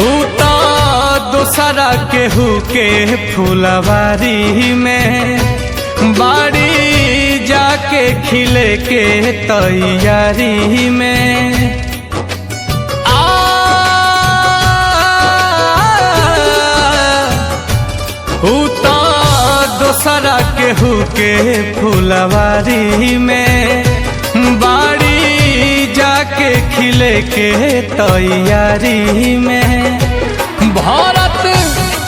उता दूसरा केहू के फुलवारी में बाड़ी जाके खिले के तैयारी में उता दूसरा केहू के फुलवारी में बाड़ी जाके खिले के तैयारी में भारत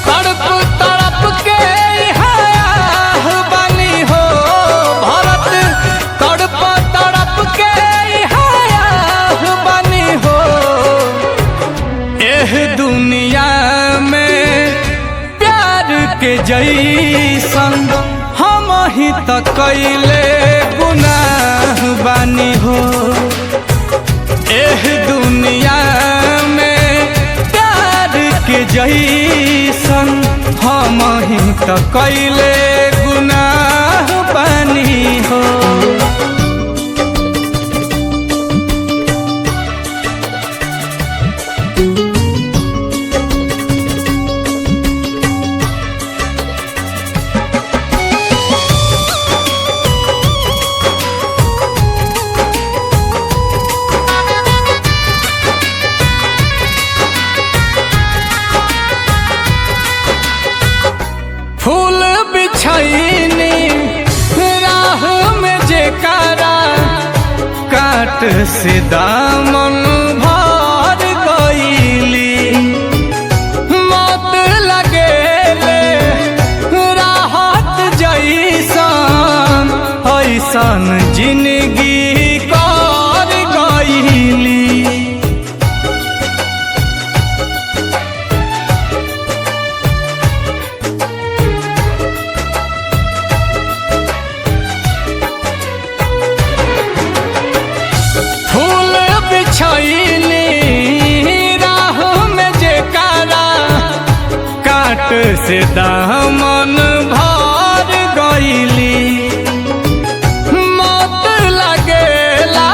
तड़प तड़प के हया बनी हो भारत तड़प तड़प के हया बनी हो एह दुनिया में प्यार के जैसन हम ही त कैले गुनाह बानी हो एह दुनिया में प्यार के जैसन हम ही त कैले गुनाह बानी हो। फूल बिछैनी राह में जेकारा काट से दामन भर गईली मत लगेले राहत जैसन ऐसन जिंदगी कर गईली राह में जेकारा काट से दामन भर गईली मत लगेला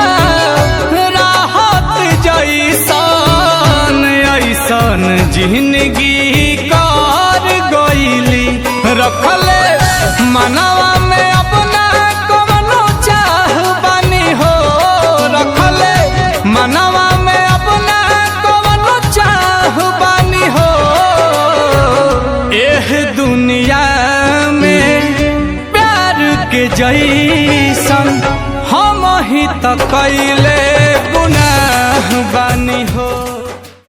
राहत जैसन ऐसन जिंदगी कर गईली रखले मनवा में अपना कवनो चाह बनी हो रखले मनवा में अपना कवनो चाह बानी हो एह दुनिया में प्यार के जैसन हम ही त कैले गुनाह बानी हो।